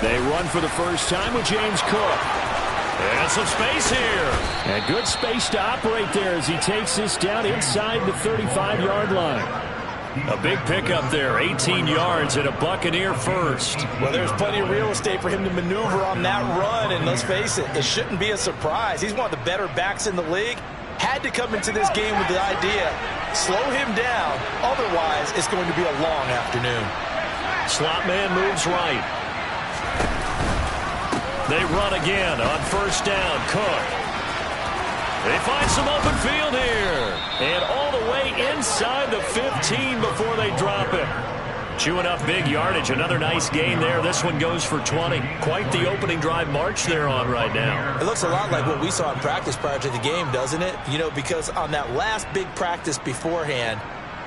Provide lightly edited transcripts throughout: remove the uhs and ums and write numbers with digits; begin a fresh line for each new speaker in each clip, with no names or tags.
They run for the first time with James Cook. And some space here. And good space to operate there as he takes this down inside the 35-yard line. A big pickup there, 18 yards and a Buccaneer first.
Well, there's plenty of real estate for him to maneuver on that run, and let's face it, it shouldn't be a surprise. He's one of the better backs in the league. Had to come into this game with the idea, slow him down, otherwise it's going to be a long afternoon.
Slot man moves right. They run again on first down. Cook. They find some open field here. And all the way inside the 15 before they drop it. Chewing up big yardage. Another nice gain there. This one goes for 20. Quite the opening drive march they're on right now.
It looks a lot like what we saw in practice prior to the game, doesn't it? You know, because on that last big practice beforehand,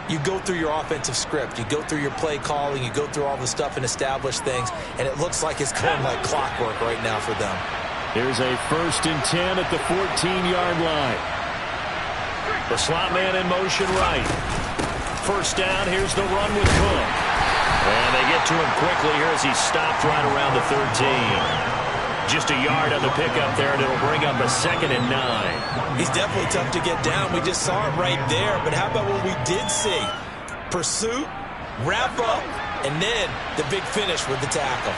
you go through your offensive script. You go through your play calling. You go through all the stuff and establish things. And it looks like it's going like clockwork right now for them.
Here's a 1st and 10 at the 14-yard line. The slot man in motion right. First down, here's the run with Cook. And they get to him quickly here as he's stopped right around the 13. Just a yard on the pickup there, and it'll bring up a 2nd and 9.
He's definitely tough to get down. We just saw it right there. But how about what we did see? Pursuit, wrap up, and then the big finish with the tackle.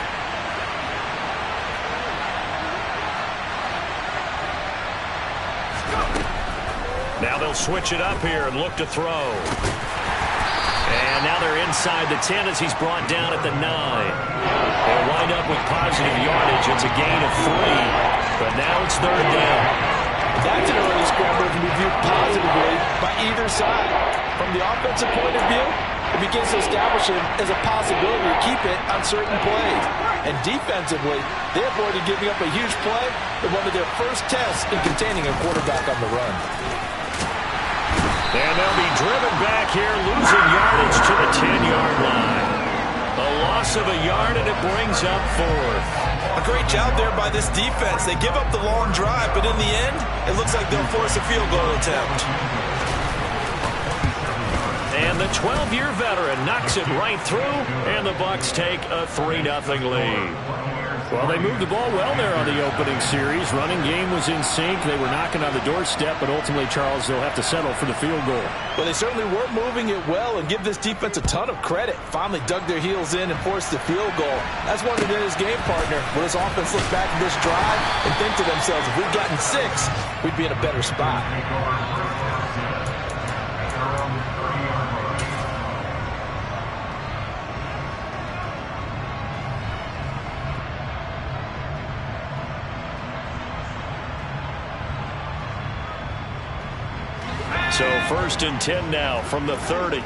Now they'll switch it up here and look to throw. And now they're inside the 10 as he's brought down at the 9. They'll wind up with positive yardage. It's a gain of 3. But now it's 3rd down.
That's an early scramble to be viewed positively by either side. From the offensive point of view, it begins to establish it as a possibility to keep it on certain plays. And defensively, they avoided giving up a huge play in one of their first tests in containing a quarterback on the run.
And they'll be driven back here, losing yardage to the 10-yard line. A loss of a yard, and it brings up 4th.
A great job there by this defense. They give up the long drive, but in the end, it looks like they'll force a field goal attempt.
And the 12-year veteran knocks it right through, and the Bucs take a 3-0 lead. Well, they moved the ball well there on the opening series. Running game was in sync. They were knocking on the doorstep, but ultimately, Charles, they'll have to settle for the field goal.
Well, they certainly were moving it well, and give this defense a ton of credit. Finally dug their heels in and forced the field goal. That's one of his game partner. Will this offense look back at this drive and think to themselves, if we'd gotten 6, we'd be in a better spot.
So 1st and 10 now from the 30.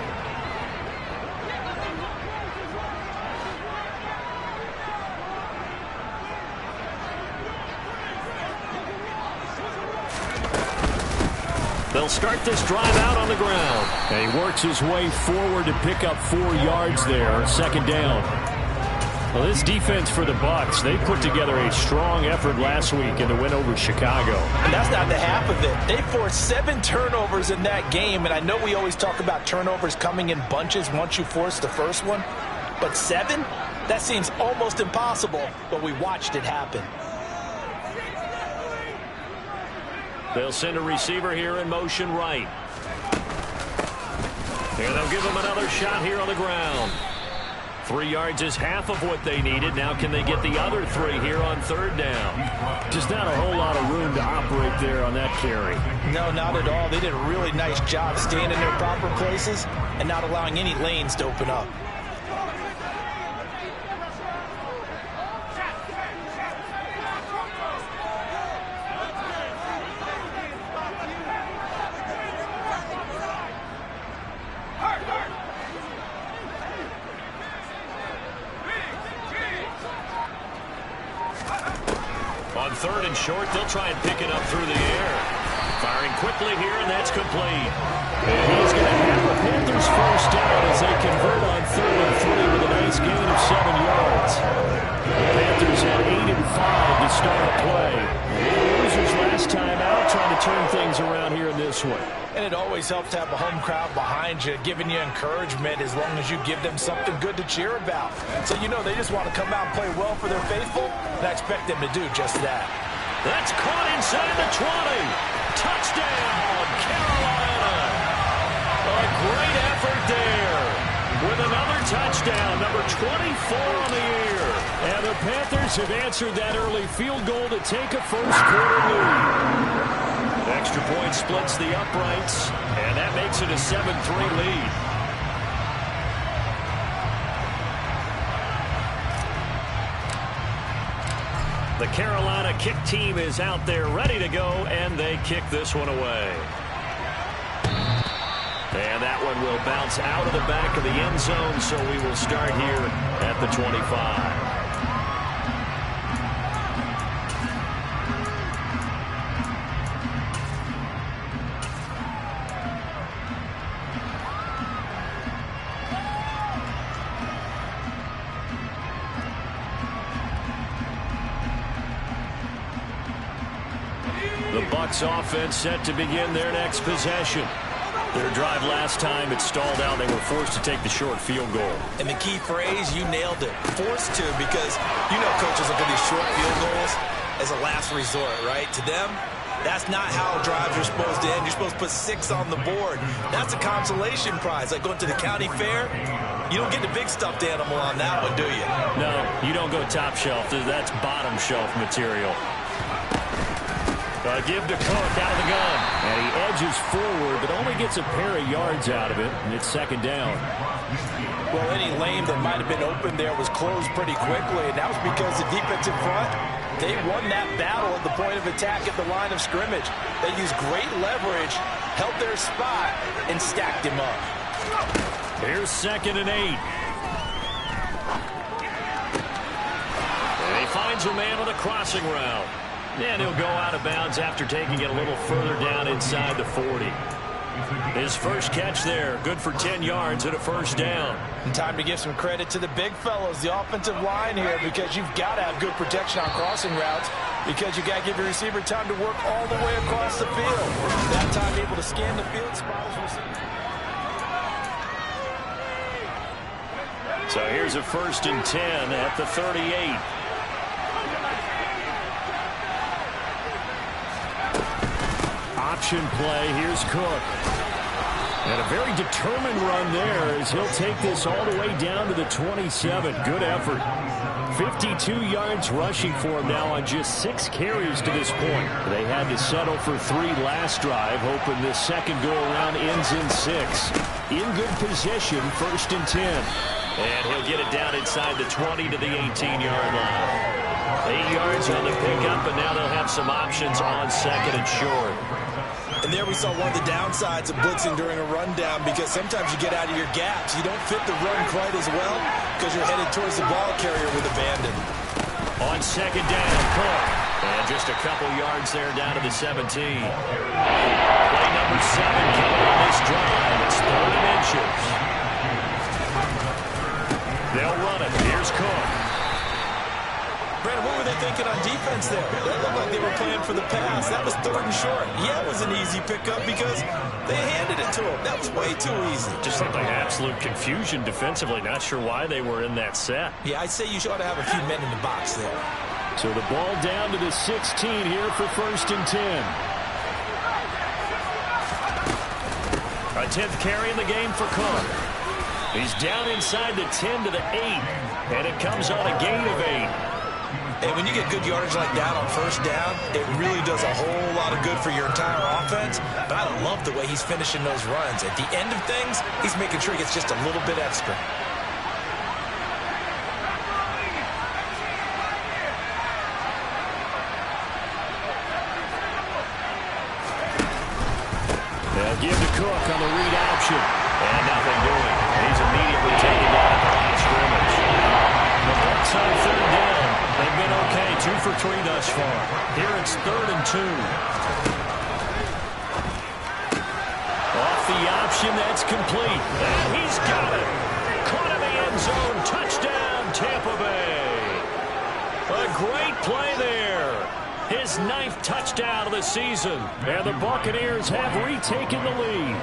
They'll start this drive out on the ground. And he works his way forward to pick up 4 yards there. 2nd down. Well, this defense for the Bucs, they put together a strong effort last week in the win over Chicago.
And that's not the half of it. They forced 7 turnovers in that game, and I know we always talk about turnovers coming in bunches once you force the first one, but 7? That seems almost impossible, but we watched it happen.
They'll send a receiver here in motion right. And they'll give him another shot here on the ground. 3 yards is half of what they needed. Now can they get the other 3 here on 3rd down? Just not a whole lot of room to operate there on that carry.
No, not at all. They did a really nice job staying in their proper places and not allowing any lanes to open up.
On 3rd and short, they'll try and pick it up through the air. Firing quickly here, and that's complete. And he's going to have the Panthers first down as they convert on 3rd and 3 with a nice gain of 7 yards. The Panthers had 8 and 5 to start play. Losers last time out, trying to turn things around here in this one.
And it always helps to have a home crowd behind you, giving you encouragement as long as you give them something good to cheer about. So you know they just want to come out and play well for their faithful, and I expect them to do just that.
That's caught inside the 20. Touchdown, Carolina. A great effort there with another touchdown, number 24 on the year. And the Panthers have answered that early field goal to take a first-quarter lead. Extra point splits the uprights, and that makes it a 7-3 lead. The Carolina kick team is out there ready to go, and they kick this one away. And that one will bounce out of the back of the end zone, so we will start here at the 25. The Bucs offense set to begin their next possession. Their drive last time, it stalled out. They were forced to take the short field goal.
And the key phrase, you nailed it. Forced to, because you know coaches look at these short field goals as a last resort, right? To them, that's not how drives are supposed to end. You're supposed to put 6 on the board. That's a consolation prize. Like going to the county fair, you don't get the big stuffed animal on that one, do you?
No, you don't go top shelf. That's bottom shelf material. Give to Cook out of the gun. And he edges forward, but only gets a pair of yards out of it, and it's second down.
Well, any lane that might have been open there was closed pretty quickly, and that was because the defensive front, they won that battle at the point of attack at the line of scrimmage. They used great leverage, held their spot, and stacked him up.
Here's 2nd and 8. And he finds a man on the crossing route. And he'll go out of bounds after taking it a little further down inside the 40. His first catch there, good for 10 yards and a first down.
And time to give some credit to the big fellows, the offensive line here, because you've got to have good protection on crossing routes, because you got to give your receiver time to work all the way across the field. That time able to scan the field, spot his receiver.
So here's a 1st and 10 at the 38. Option play. Here's Cook. And a very determined run there as he'll take this all the way down to the 27. Good effort. 52 yards rushing for him now on just 6 carries to this point. They had to settle for 3 last drive, hoping this second go-around ends in 6. In good position, 1st and 10. And he'll get it down inside the 20 to the 18-yard line. 8 yards on the pickup, and now they'll have some options on 2nd and short.
And there we saw one of the downsides of blitzing during a rundown, because sometimes you get out of your gaps. You don't fit the run quite as well because you're headed towards the ball carrier with abandon.
On 2nd down, Cook. And just a couple yards there down to the 17. Play number 7 coming on this drive. It's 3rd and inches. They'll run it. Here's Cook.
Brandon, what were they thinking on defense there? That looked like they were playing for the pass. That was 3rd and short. Yeah, it was an easy pickup because they handed it to him. That was way too easy.
Just looked like absolute confusion defensively. Not sure why they were in that set.
Yeah, I'd say you ought to have a few men in the box there.
So the ball down to the 16 here for 1st and 10. A 10th carry in the game for Cook. He's down inside the 10 to the 8. And it comes on a gain of 8.
And when you get good yardage like that on 1st down, it really does a whole lot of good for your entire offense. But I love the way he's finishing those runs. At the end of things, he's making sure he gets just a little bit extra.
They'll give to Cook on the read option. And nothing doing. He's immediately taken down at the line of scrimmage. The Bucs on 3rd down. They've been okay, 2 for 3 thus far. Here it's 3rd and 2. Off the option, that's complete. And he's got it. Caught in the end zone. Touchdown, Tampa Bay. A great play there. His 9th touchdown of the season. And the Buccaneers have retaken the lead.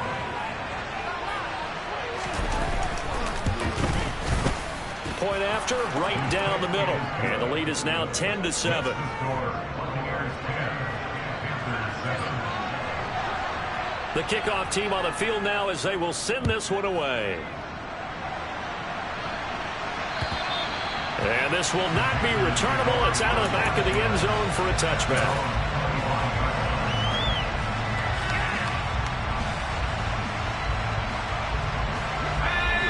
Point after, right down the middle. And the lead is now 10-7. The kickoff team on the field now as they will send this one away. And this will not be returnable. It's out of the back of the end zone for a touchback.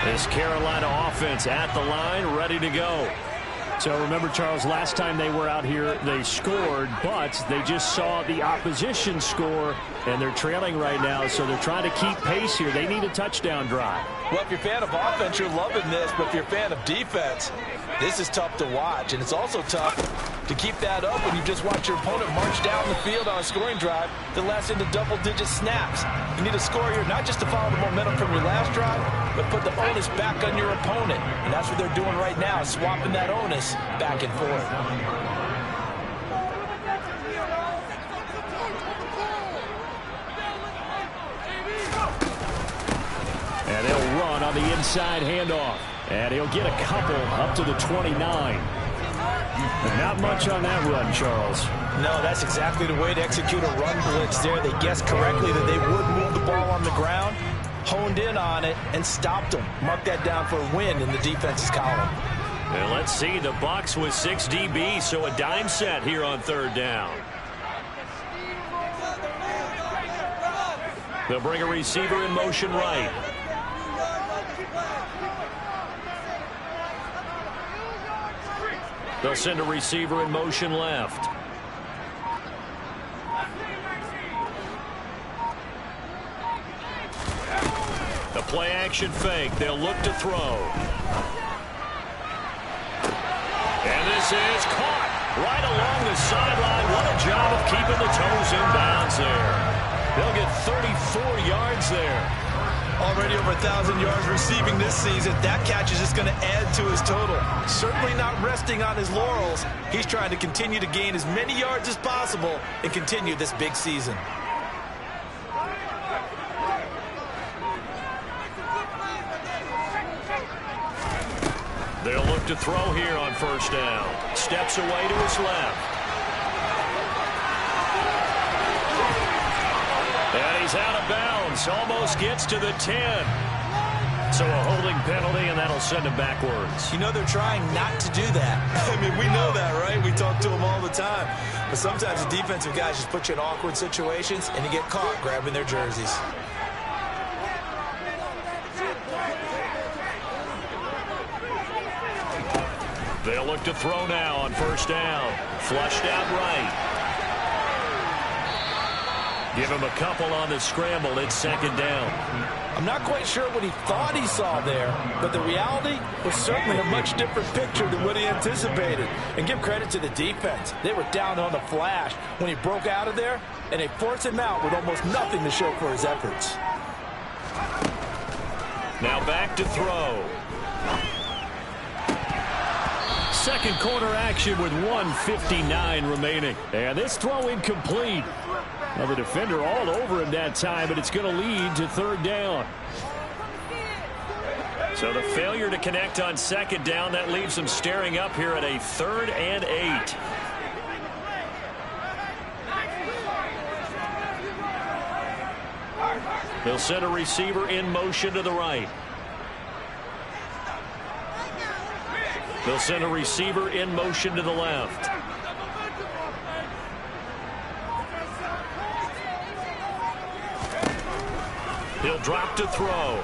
This Carolina offense at the line, ready to go. So remember, Charles, last time they were out here, they scored, but they just saw the opposition score, and they're trailing right now, so they're trying to keep pace here. They need a touchdown drive.
Well, if you're a fan of offense, you're loving this, but if you're a fan of defense, this is tough to watch, and it's also tough to keep that up when you just watch your opponent march down the field on a scoring drive that lasts into double-digit snaps. You need a score here, not just to follow the momentum from your last drive, but put the onus back on your opponent. And that's what they're doing right now, swapping that onus back and forth.
And they'll run on the inside handoff. And he'll get a couple up to the 29. Not much on that run, Charles.
No, that's exactly the way to execute a run blitz there. They guessed correctly that they would move the ball on the ground, honed in on it, and stopped them. Mark that down for a win in the defense's column.
And let's see, the Bucs with 6 DBs, so a dime set here on 3rd down. They'll bring a receiver in motion right. They'll send a receiver in motion left. The play action fake. They'll look to throw. And this is caught right along the sideline. What a job of keeping the toes in bounds there. They'll get 34 yards there.
Already over 1,000 yards receiving this season. That catch is just going to add to his total. Certainly not resting on his laurels. He's trying to continue to gain as many yards as possible and continue this big season.
They'll look to throw here on 1st down. Steps away to his left. And he's out of bounds. Almost gets to the 10. So a holding penalty, and that'll send him backwards.
You know they're trying not to do that. I mean, we know that, right? We talk to them all the time. But sometimes the defensive guys just put you in awkward situations, and you get caught grabbing their jerseys.
They'll look to throw now on 1st down. Flushed out right. Give him a couple on the scramble. It's 2nd down.
I'm not quite sure what he thought he saw there, but the reality was certainly a much different picture than what he anticipated. And give credit to the defense. They were down on the flash when he broke out of there, and they forced him out with almost nothing to show for his efforts.
Now back to throw. 2nd quarter action with 1:59 remaining. And this throw incomplete. Now the defender all over him that time, but it's going to lead to 3rd down. So the failure to connect on 2nd down, that leaves them staring up here at a 3rd and 8. They'll send a receiver in motion to the right. They'll send a receiver in motion to the left. He'll drop to throw.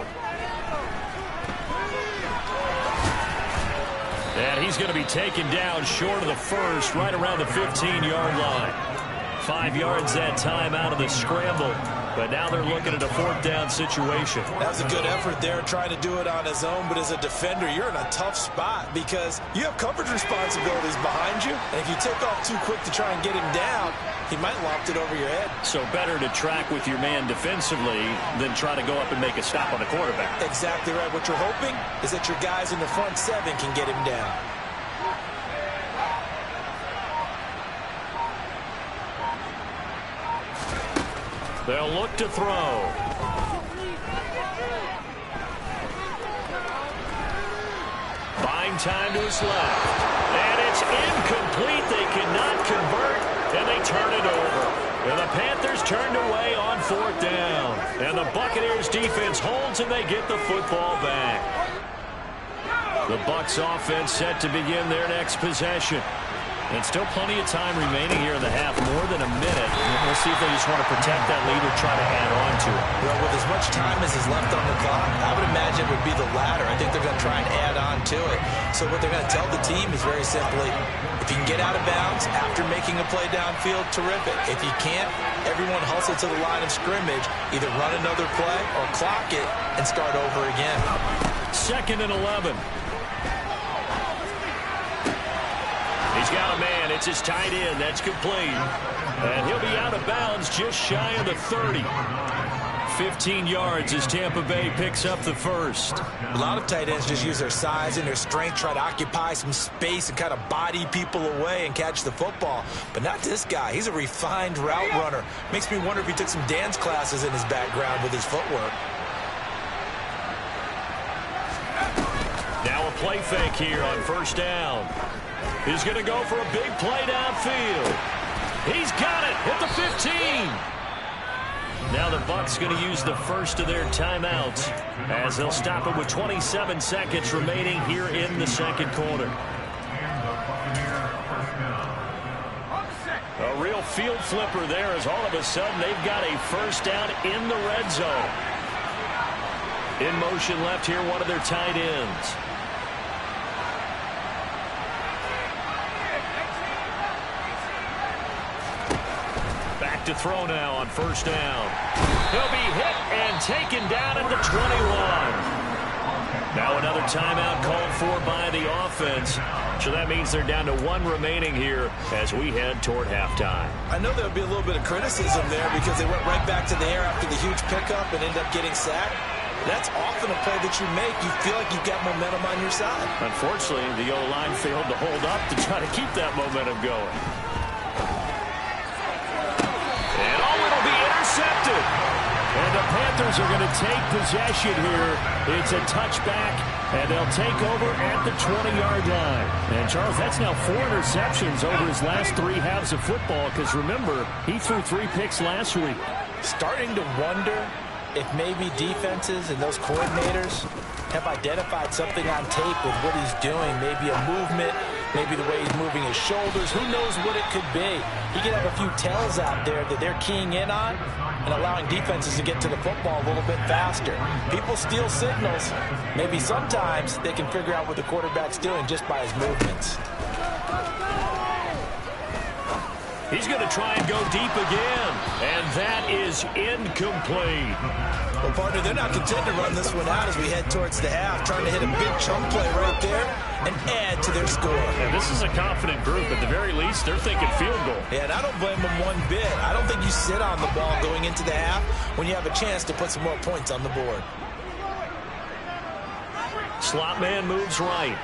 And he's going to be taken down short of the 1st, right around the 15-yard line. 5 yards that time out of the scramble. But now they're looking at a 4th down situation.
That was a good effort there, trying to do it on his own. But as a defender, you're in a tough spot because you have coverage responsibilities behind you. And if you take off too quick to try and get him down, he might loft it over your head.
So better to track with your man defensively than try to go up and make a stop on the quarterback.
Exactly right. What you're hoping is that your guys in the front 7 can get him down.
They'll look to throw. Buying time to his left. And it's incomplete. They cannot convert, and they turn it over. And the Panthers turned away on 4th down. And the Buccaneers defense holds, and they get the football back. The Bucs offense set to begin their next possession. And still plenty of time remaining here in the half, more than a minute. We'll see if they just want to protect that lead or try to add on to it.
Well, with as much time as is left on the clock, I would imagine it would be the latter. I think they're going to try and add on to it. So what they're going to tell the team is very simply, if you can get out of bounds after making a play downfield, terrific. If you can't, everyone hustle to the line of scrimmage, either run another play or clock it and start over again.
2nd and 11. He's got a man. It's his tight end. That's complete. And he'll be out of bounds just shy of the 30. 15 yards as Tampa Bay picks up the first.
A lot of tight ends just use their size and their strength, try to occupy some space and kind of body people away and catch the football. But not this guy. He's a refined route runner. Makes me wonder if he took some dance classes in his background with his footwork.
Now a play fake here on 1st down. He's going to go for a big play downfield. He's got it at the 15. Now the Bucs going to use the first of their timeouts as they'll stop it with 27 seconds remaining here in the 2nd quarter. A real field flipper there as all of a sudden they've got a 1st down in the red zone. In motion left here, one of their tight ends. To throw now on 1st down. He'll be hit and taken down at the 21. Now another timeout called for by the offense. So that means they're down to 1 remaining here as we head toward halftime.
I know there'll be a little bit of criticism there because they went right back to the air after the huge pickup and ended up getting sacked. That's often a play that you make. You feel like you've got momentum on your side.
Unfortunately, the O-line failed to hold up to try to keep that momentum going. Intercepted. And the Panthers are going to take possession here. It's a touchback, and they'll take over at the 20-yard line. And, Charles, that's now 4 interceptions over his last 3 halves of football because, remember, he threw 3 picks last week.
Starting to wonder if maybe defenses and those coordinators have identified something on tape with what he's doing, maybe a movement, maybe the way he's moving his shoulders. Who knows what it could be? He could have a few tells out there that they're keying in on and allowing defenses to get to the football a little bit faster. People steal signals. Maybe sometimes they can figure out what the quarterback's doing just by his movements.
He's going to try and go deep again, and that is incomplete.
Well, partner, they're not content to run this one out as we head towards the half, trying to hit a big chunk play right there and add to their score.
And this is a confident group. At the very least, they're thinking field goal.
Yeah, and I don't blame them one bit. I don't think you sit on the ball going into the half when you have a chance to put some more points on the board.
Slot man moves right.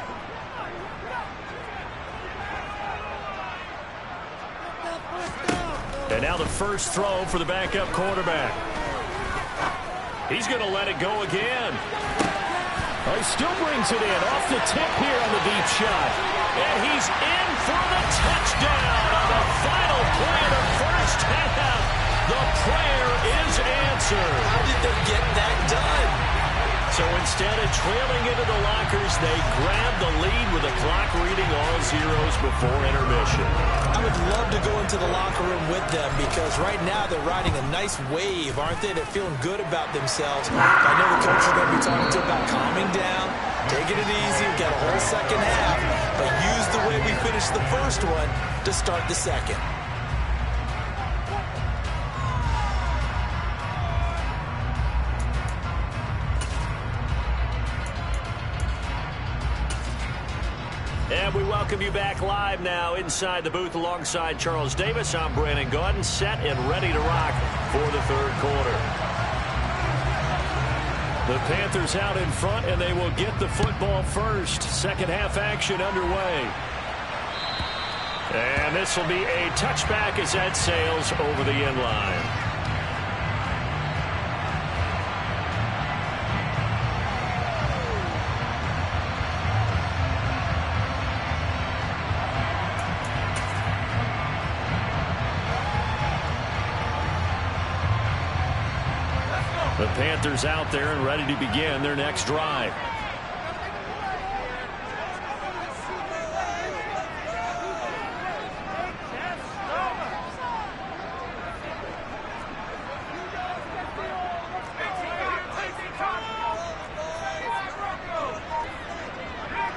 And now the first throw for the backup quarterback. He's going to let it go again. Oh, he still brings it in off the tip here on the deep shot. And he's in for the touchdown on the final play of the first half. The prayer is answered.
How did they get that done?
So instead of trailing into the lockers, they grab the lead with the clock reading all zeros before intermission.
I would love to go into the locker room with them because right now they're riding a nice wave, aren't they? They're feeling good about themselves. I know the coach is going to be talking to about calming down, taking it easy. We've got a whole second half, but use the way we finished the first one to start the second.
And we welcome you back live now inside the booth alongside Charles Davis. I'm Brandon Gaudin, set and ready to rock for the third quarter. The Panthers out in front, and they will get the football first. Second half action underway. And this will be a touchback as that sails over the end line. Panthers out there and ready to begin their next drive.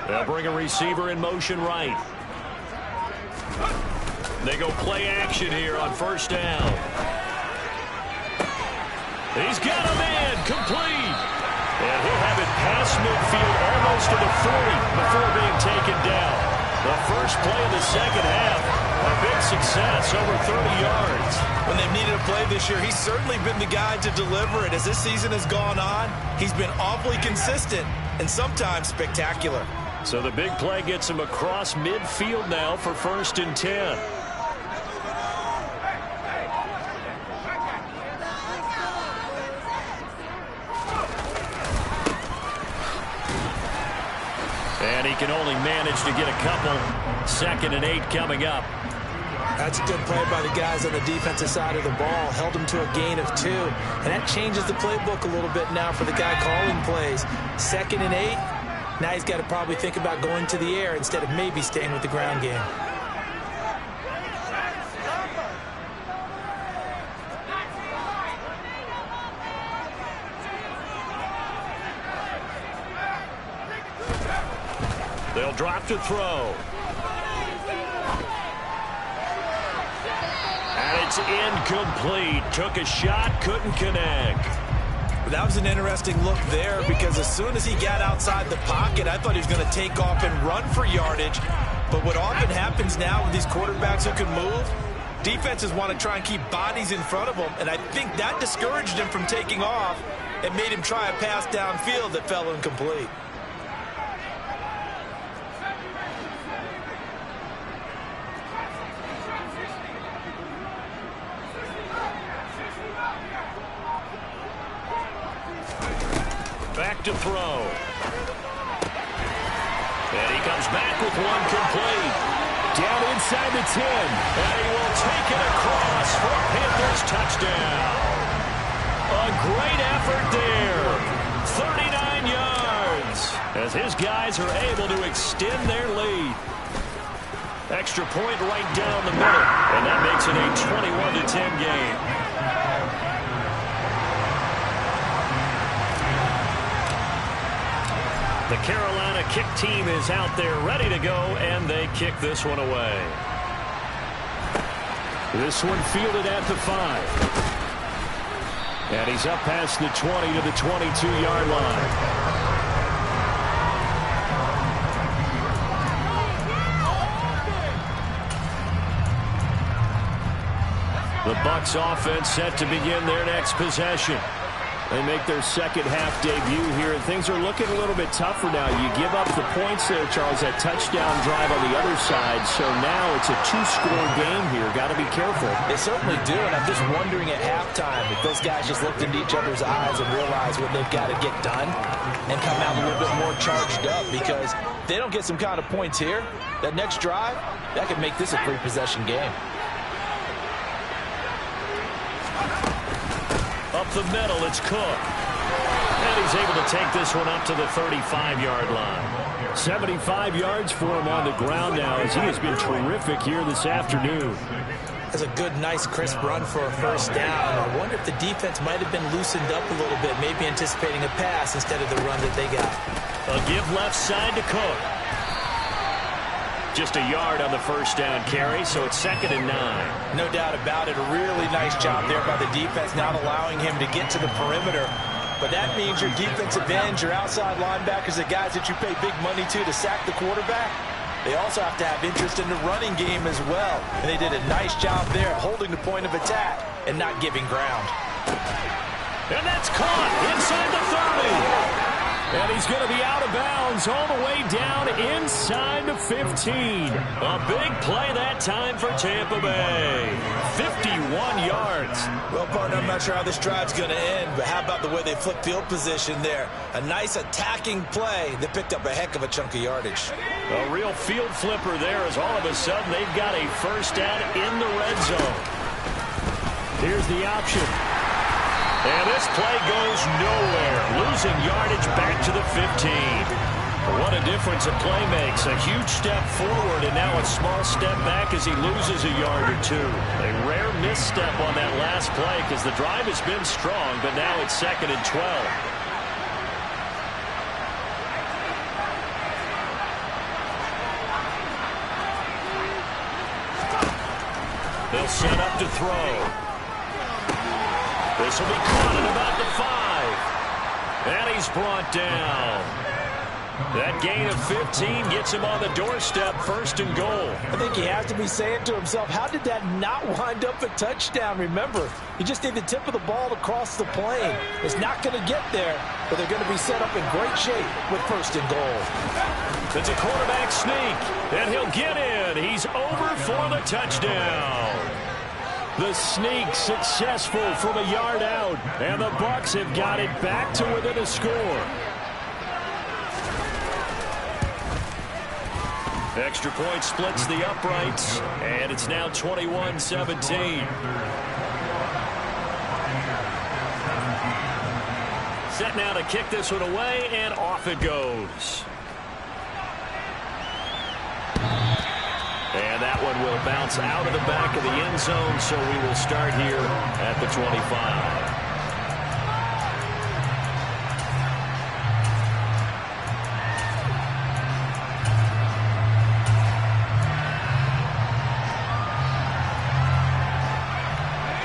They'll bring a receiver in motion right. They go play action here on first down. He's got a man complete. And he'll have it past midfield almost to the 40 before being taken down. The first play of the second half, a big success, over 30 yards.
When they've needed a play this year, he's certainly been the guy to deliver it. As this season has gone on, he's been awfully consistent and sometimes spectacular.
So the big play gets him across midfield now for 1st and 10. And he can only manage to get a couple. 2nd and 8 coming up.
That's a good play by the guys on the defensive side of the ball. Held him to a gain of 2. And that changes the playbook a little bit now for the guy calling plays. 2nd and 8. Now he's got to probably think about going to the air instead of maybe staying with the ground game.
They'll drop to throw. And it's incomplete. Took a shot, couldn't connect.
That was an interesting look there because as soon as he got outside the pocket, I thought he was going to take off and run for yardage. But what often happens now with these quarterbacks who can move, defenses want to try and keep bodies in front of them, and I think that discouraged him from taking off and made him try a pass downfield that fell incomplete.
Back to throw. And he comes back with one complete. Down inside the 10. And he will take it across for a Panthers touchdown. A great effort there. 39 yards. As his guys are able to extend their lead. Extra point right down the middle. And that makes it a 21-10 game. The Carolina kick team is out there ready to go, and they kick this one away. This one fielded at the 5. And he's up past the 20 to the 22-yard line. The Bucs offense set to begin their next possession. They make their second half debut here, and things are looking a little bit tougher now. You give up the points there, Charles, that touchdown drive on the other side. So now it's a 2-score game here. Got to be careful.
They certainly do, and I'm just wondering at halftime if those guys just looked into each other's eyes and realize what they've got to get done and come out a little bit more charged up, because if they don't get some kind of points here, that next drive, that could make this a 3-possession game.
Up the middle, it's Cook. And he's able to take this one up to the 35-yard line. 75 yards for him on the ground now, as he has been terrific here this afternoon.
That's a good, nice, crisp run for a first down. I wonder if the defense might have been loosened up a little bit, maybe anticipating a pass instead of the run that they got.
A give left side to Cook. Just a yard on the first down carry, so it's 2nd and 9.
No doubt about it. A really nice job there by the defense, not allowing him to get to the perimeter. But that means your defensive ends, your outside linebackers, the guys that you pay big money to sack the quarterback, they also have to have interest in the running game as well. And they did a nice job there of holding the point of attack and not giving ground.
And that's caught inside the 30. And he's going to be out of bounds all the way down inside the 15. A big play that time for Tampa Bay. 51 yards.
Well, partner, I'm not sure how this drive's going to end, but how about the way they flip field position there? A nice attacking play that picked up a heck of a chunk of yardage.
A real field flipper there, as all of a sudden they've got a first down in the red zone. Here's the option. And this play goes nowhere, losing yardage back to the 15. What a difference a play makes. A huge step forward and now a small step back as he loses a yard or two. A rare misstep on that last play because the drive has been strong, but now it's 2nd and 12. They'll set up to throw. This will be caught at about the 5. And he's brought down. That gain of 15 gets him on the doorstep, 1st and goal.
I think he has to be saying to himself, how did that not wind up a touchdown? Remember, you just need the tip of the ball to cross the plane. It's not going to get there, but they're going to be set up in great shape with 1st and goal.
It's a quarterback sneak, and he'll get in. He's over for the touchdown. The sneak successful from a yard out, and the Bucs have got it back to within a score. Extra point splits the uprights, and it's now 21-17. Set now to kick this one away, and off it goes. And that one will bounce out of the back of the end zone, so we will start here at the 25.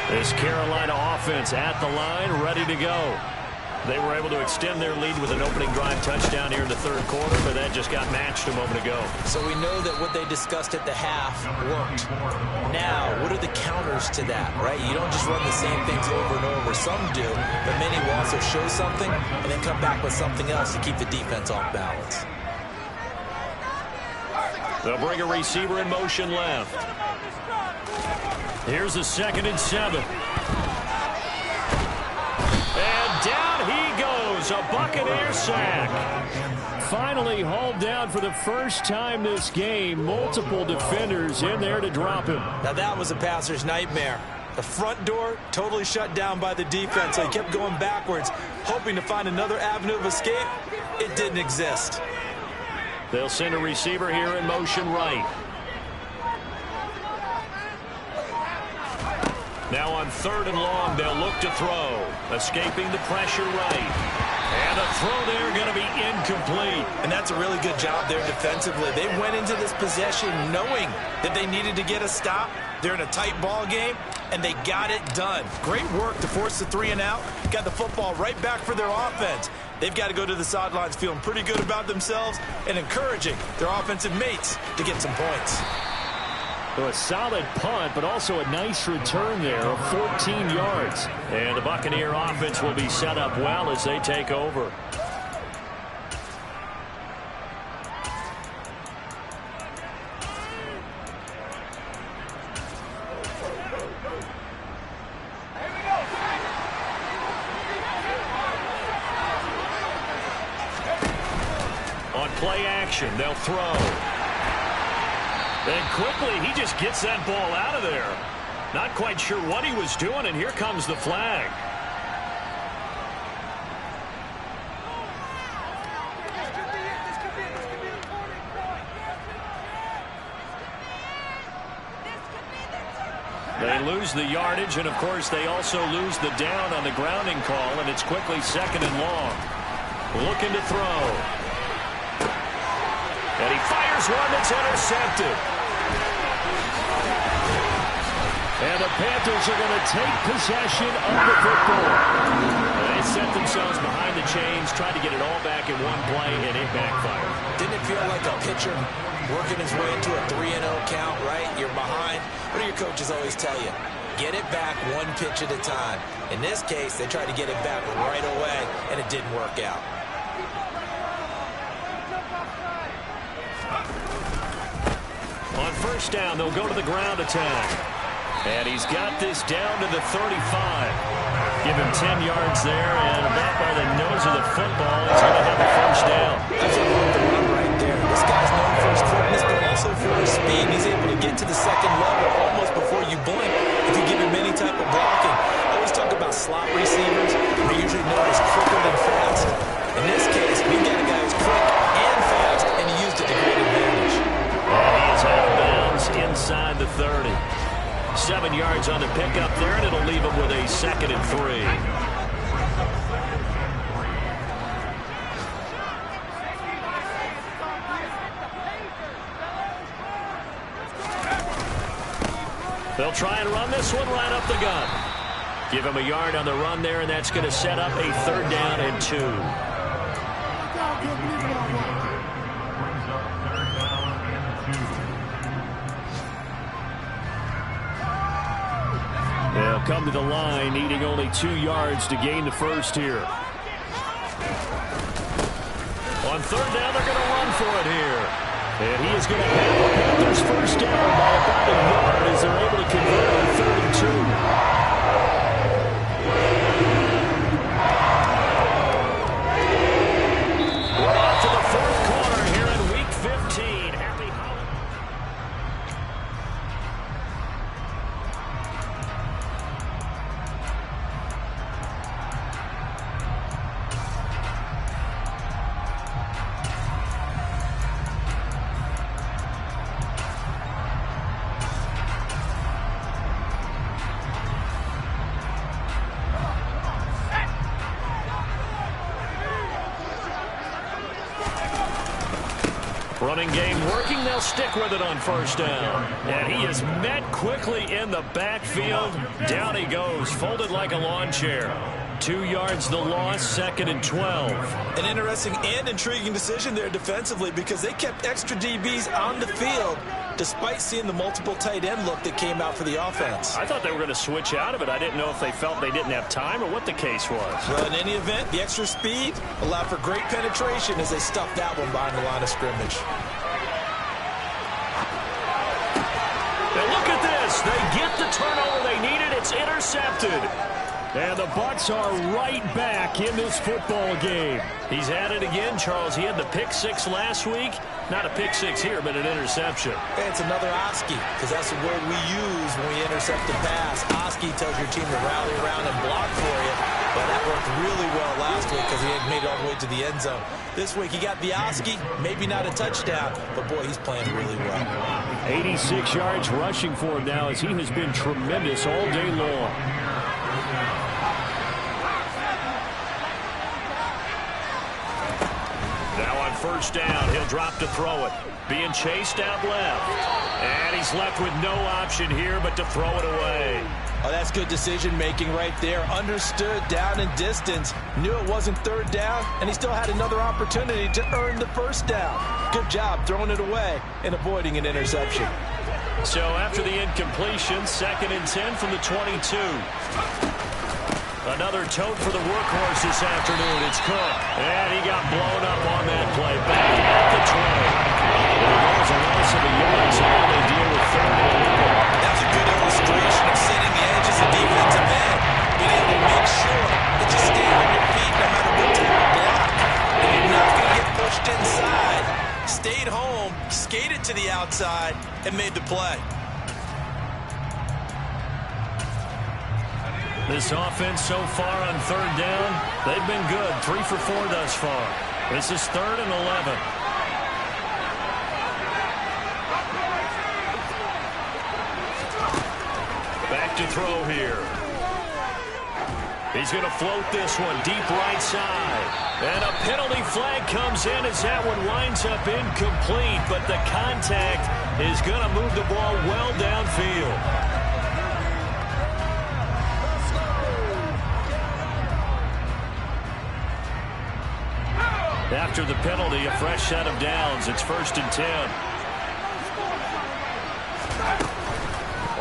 This Carolina offense at the line, ready to go. They were able to extend their lead with an opening drive touchdown here in the 3rd quarter, but that just got matched a moment ago.
So we know that what they discussed at the half worked. Now, what are the counters to that, right? You don't just run the same things over and over. Some do, but many will also show something and then come back with something else to keep the defense off balance.
They'll bring a receiver in motion left. Here's a 2nd and 7. And down he goes, a Buccaneer sack. Finally hauled down for the first time this game. Multiple defenders in there to drop him.
Now that was a passer's nightmare. The front door totally shut down by the defense, so he kept going backwards, hoping to find another avenue of escape. It didn't exist.
They'll send a receiver here in motion right. Now on 3rd and long, they'll look to throw. Escaping the pressure right. And a throw there going to be incomplete.
And that's a really good job there defensively. They went into this possession knowing that they needed to get a stop. They're in a tight ball game, and they got it done. Great work to force the 3 and out. Got the football right back for their offense. They've got to go to the sidelines feeling pretty good about themselves and encouraging their offensive mates to get some points.
So a solid punt, but also a nice return there of 14 yards. And the Buccaneer offense will be set up well as they take over. On play action, they'll throw. And quickly, he just gets that ball out of there. Not quite sure what he was doing, and here comes the flag. They lose the yardage, and of course, they also lose the down on the grounding call, and it's quickly 2nd and long. Looking to throw. And he fires one that's intercepted. And the Panthers are going to take possession of the football. They set themselves behind the chains, tried to get it all back in one play, and it backfired.
Didn't it feel like a pitcher working his way into a 3-0 count, right? You're behind. What do your coaches always tell you? Get it back one pitch at a time. In this case, they tried to get it back right away, and it didn't work out.
On 1st down, they'll go to the ground attack. And he's got this down to the 35. Give him 10 yards there, and about by the nose of the football, he's going to have a 1st down.
That's a run right there. This guy's known for his quickness, but also for his speed. He's able to get to the 2nd level almost before you blink if you give him any type of blocking. I always talk about slot receivers.
They'll try and run this one right up the gut. Give him a yard on the run there, and that's going to set up a 3rd down and 2. They'll come to the line, needing only 2 yards to gain the first here. On 3rd down, they're going to run for it here. And he is going to have the Panthers first down by about a yard as they're able to convert on 3rd and 2. We're off to the 4th quarter here in Week 15. Happy holidays. Running game working. They'll stick with it on 1st down. And he is met quickly in the backfield. Down he goes, folded like a lawn chair. 2 yards the loss, 2nd and 12.
An interesting and intriguing decision there defensively because they kept extra DBs on the field despite seeing the multiple tight end look that came out for the offense.
I thought they were going to switch out of it. I didn't know if they felt they didn't have time or what the case was.
Well, in any event, the extra speed allowed for great penetration as they stuffed that one behind the line of scrimmage.
And look at this. They get the turnover they needed. It's intercepted. And the Bucs are right back in this football game. He's at it again, Charles. He had the pick 6 last week. Not a pick 6 here, but an interception.
And it's another Oski, because that's the word we use when we intercept a pass. Oski tells your team to rally around and block for you. But that worked really well last week because he had made it all the way to the end zone. This week he got the Oski, maybe not a touchdown, but boy, he's playing really well.
86 yards rushing for him now as he has been tremendous all day long. Now on 1st down, he'll drop to throw it. Being chased out left. And he's left with no option here but to throw it away.
Oh, that's good decision-making right there. Understood down and distance. Knew it wasn't 3rd down, and he still had another opportunity to earn the 1st down. Good job throwing it away and avoiding an interception.
So after the incompletion, 2nd and 10 from the 22. Another tote for the workhorse this afternoon. It's Cook. And he got blown up on that play. Back at the 20. There's a loss of a yard, so now they deal with 3rd and 11.
That's a good illustration of setting the edge as a defensive end. Being able to make sure that you stand on your feet no matter what type of block. And you're not going to get pushed inside. Stayed home, skated to the outside, and made the play.
This offense so far on 3rd down, they've been good. 3 for 4 thus far. This is 3rd and 11. Back to throw here. He's going to float this one deep right side. And a penalty flag comes in as that one winds up incomplete. But the contact is going to move the ball well downfield. After the penalty, a fresh set of downs. It's 1st and 10.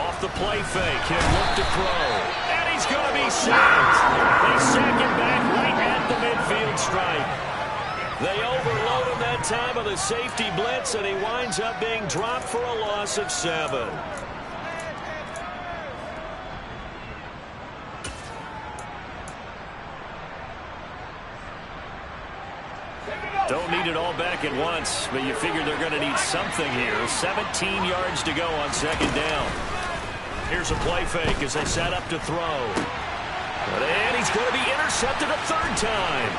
Off the play fake, he'll look to throw. And he's going to be sacked. They sack him back right at the midfield stripe. They overload him that time with a safety blitz, and he winds up being dropped for a loss of 7. Don't need it all back at once, but you figure they're going to need something here. 17 yards to go on 2nd down. Here's a play fake as they set up to throw. And he's going to be intercepted a 3rd time.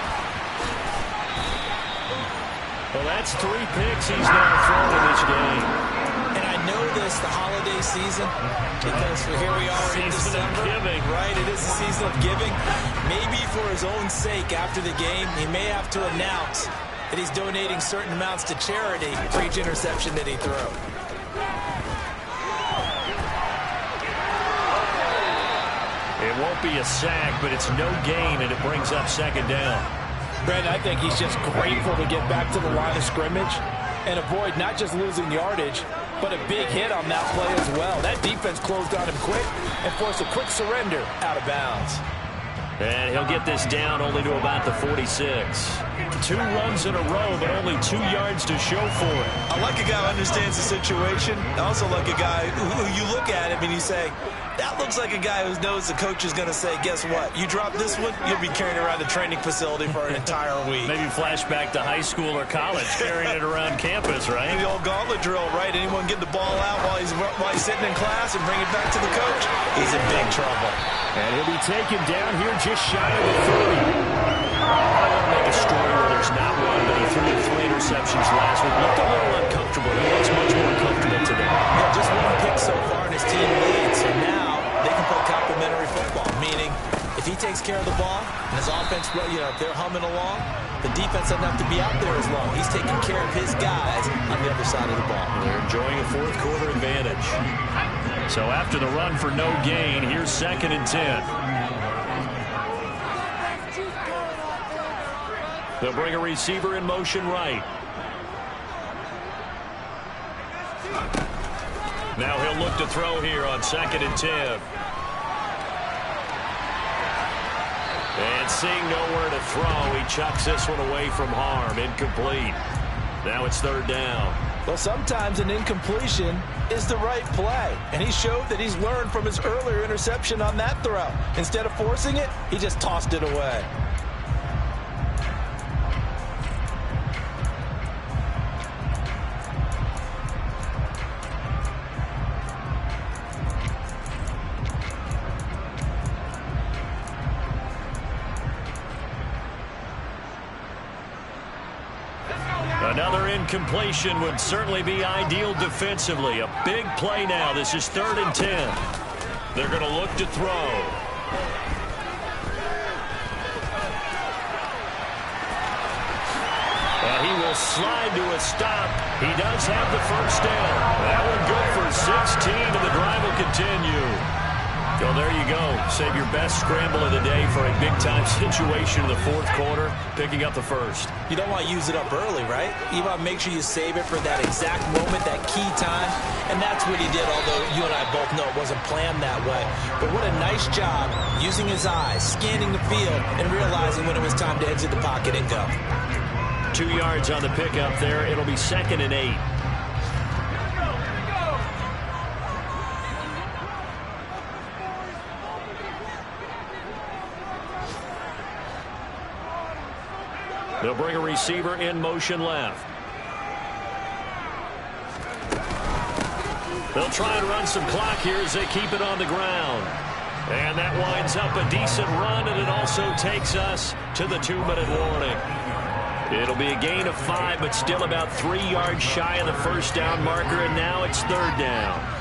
Well, that's 3 picks he's now thrown in this game.
And I know this, the holiday season, because here we are in December.
Giving.
Right, it is the season of giving. Maybe for his own sake after the game, he may have to announce that he's donating certain amounts to charity for each interception that he threw.
It won't be a sack, but it's no gain, and it brings up second down.
Brandon, I think he's just grateful to get back to the line of scrimmage and avoid not just losing yardage, but a big hit on that play as well. That defense closed on him quick and forced a quick surrender out of bounds.
And he'll get this down only to about the 46. 2 runs in a row, but only 2 yards to show for it.
I like a guy who understands the situation. I also like a guy who you look at him and you say, that looks like a guy who knows the coach is going to say, guess what? You drop this one, you'll be carrying around the training facility for an entire week.
Maybe flashback to high school or college, carrying it around campus, right?
The old gauntlet drill, right? Anyone get the ball out while he's sitting in class and bring it back to the coach? He's in big trouble.
And he'll be taken down here just shy of the 30. I want to make a story where there's not one, but he threw 3 interceptions last week. Looked a little uncomfortable. He looks much more comfortable today.
Yeah, just 1 pick so far, and his team leads. So now they can play complementary football, meaning if he takes care of the ball and his offense, if they're humming along, the defense doesn't have to be out there as long. He's taking care of his guys on the other side of the ball.
They're enjoying a 4th quarter advantage. So after the run for no gain, here's 2nd and 10. They'll bring a receiver in motion right. Now he'll look to throw here on 2nd and 10. And seeing nowhere to throw, he chucks this one away from harm. Incomplete. Now it's 3rd down.
Well, sometimes an incompletion is the right play, and he showed that he's learned from his earlier interception on that throw. Instead of forcing it, he just tossed it away.
Another incompletion would certainly be ideal defensively. A big play now. This is 3rd and 10. They're going to look to throw. And he will slide to a stop. He does have the 1st down. That one good for 16, and the drive will continue. Well, there you go. Save your best scramble of the day for a big-time situation in the 4th quarter, picking up the 1st.
You don't want to use it up early, right? You want to make sure you save it for that exact moment, that key time, and that's what he did, although you and I both know it wasn't planned that way. But what a nice job using his eyes, scanning the field, and realizing when it was time to exit the pocket and go.
2 yards on the pickup there. It'll be 2nd and 8. They'll bring a receiver in motion left. They'll try and run some clock here as they keep it on the ground. And that winds up a decent run, and it also takes us to the 2-minute warning. It'll be a gain of 5, but still about 3 yards shy of the 1st down marker, and now it's 3rd down.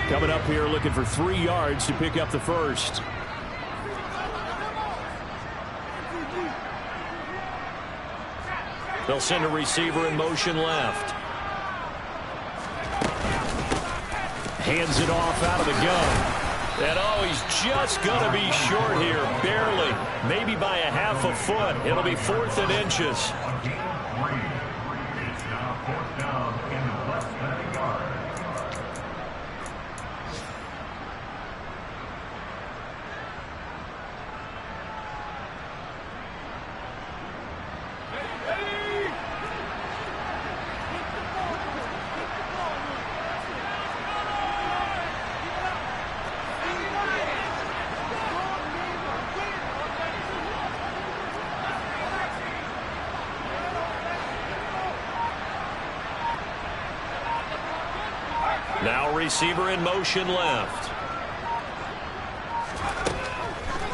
Coming up here looking for 3 yards to pick up the 1st. They'll send a receiver in motion left. Hands it off out of the gun. And oh, he's just going to be short here, barely. Maybe by a half a foot. It'll be 4th and inches. Now receiver in motion left.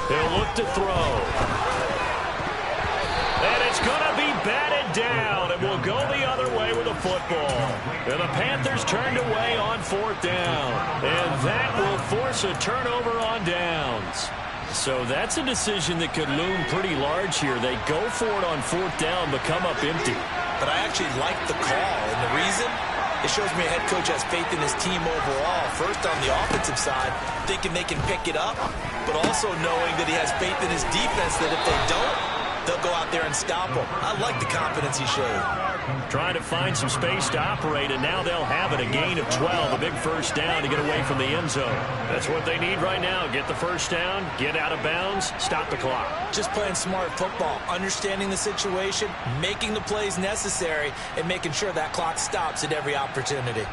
He'll look to throw. And it's going to be batted down. And will go the other way with the football. And the Panthers turned away on 4th down. And that will force a turnover on downs. So that's a decision that could loom pretty large here. They go for it on 4th down, but come up empty.
but I actually like the call. And the reason? It shows me a head coach has faith in his team overall. First on the offensive side, thinking they can pick it up, but also knowing that he has faith in his defense that if they don't, they'll go out there and stop them. I like the confidence he showed.
Trying to find some space to operate, and now they'll have it. A gain of 12, a big first down to get away from the end zone. That's what they need right now. Get the first down, get out of bounds, stop the clock.
Just playing smart football, understanding the situation, making the plays necessary, and making sure that clock stops at every opportunity.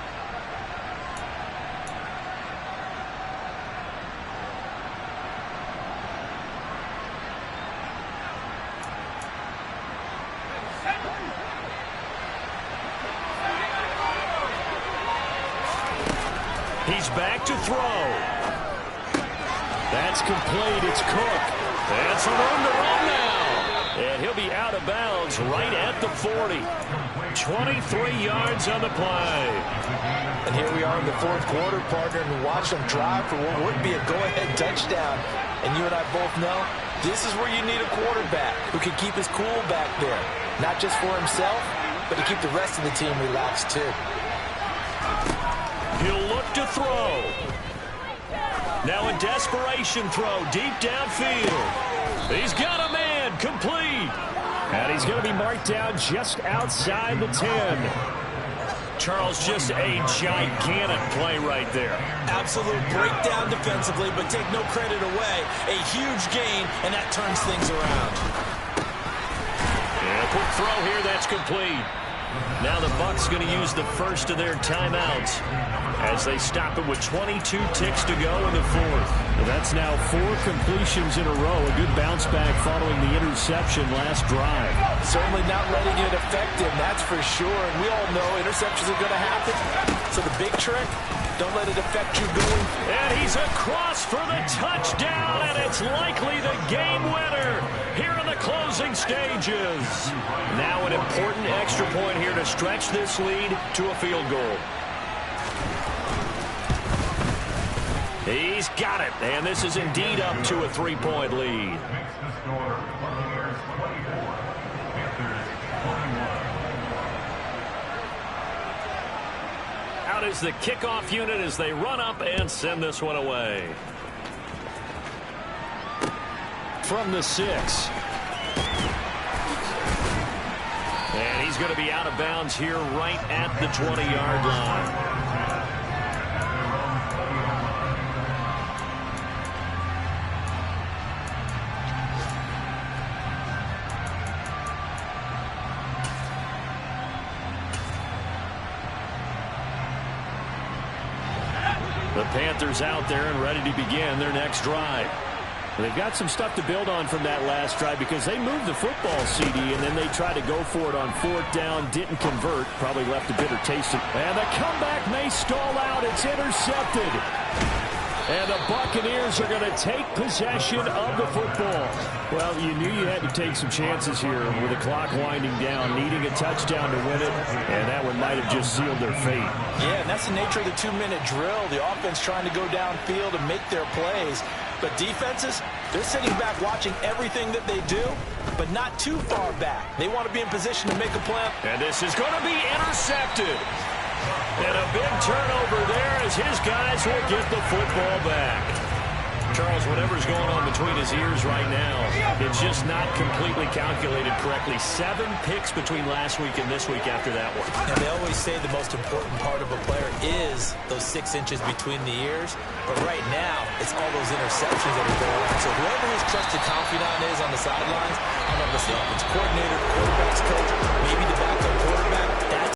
He's back to throw. That's complete. It's Cook. That's a run to run now. And he'll be out of bounds right at the 40. 23 yards on the play.
And here we are in the fourth quarter, partner, and watch them drive for what would be a go-ahead touchdown. And you and I both know this is where you need a quarterback who can keep his cool back there. Not just for himself, but to keep the rest of the team relaxed too.
He'll look to throw. Now a desperation throw deep downfield. He's got a man, complete. And he's going to be marked down just outside the 10. Charles, just a gigantic play right there.
Absolute breakdown defensively, but take no credit away. A huge gain, and that turns things around.
And a quick throw here, that's complete. Now the Bucs going to use the first of their timeouts as they stop it with 22 ticks to go in the fourth.
Well, that's now 4 completions in a row. A good bounce back following the interception last drive.
Certainly not letting it affect him, that's for sure. And we all know interceptions are going to happen. So the big trick, don't let it affect you going.
And he's across for the touchdown, and it's likely the game winner here in the closing stages. Now an important extra point here to stretch this lead to a field goal. He's got it, and this is indeed up to a 3-point lead. Out is the kickoff unit as they run up and send this one away. From the 6. And he's going to be out of bounds here right at the 20-yard line. The Panthers out there and ready to begin their next drive.
They've got some stuff to build on from that last drive because they moved the football, CD, and then they tried to go for it on 4th down, didn't convert, probably left a bitter taste. And the comeback may stall out. It's intercepted. And the Buccaneers are going to take possession of the football. Well, you knew you had to take some chances here with the clock winding down, needing a touchdown to win it, and that one might have just sealed their fate.
Yeah, and that's the nature of the 2-minute drill. The offense trying to go downfield and make their plays. But defenses, they're sitting back watching everything that they do, but not too far back. They want to be in position to make a play.
And this is going to be intercepted. And a big turnover there as his guys will get the football back. Charles, whatever's going on between his ears right now, it's just not completely calculated correctly. 7 picks between last week and this week after that one.
And they always say the most important part of a player is those 6 inches between the ears. But right now, it's all those interceptions that are going on. So whoever his trusted confidant is on the sidelines, I don't know if it's the offense coordinator, quarterback's coach, maybe the backup quarterback,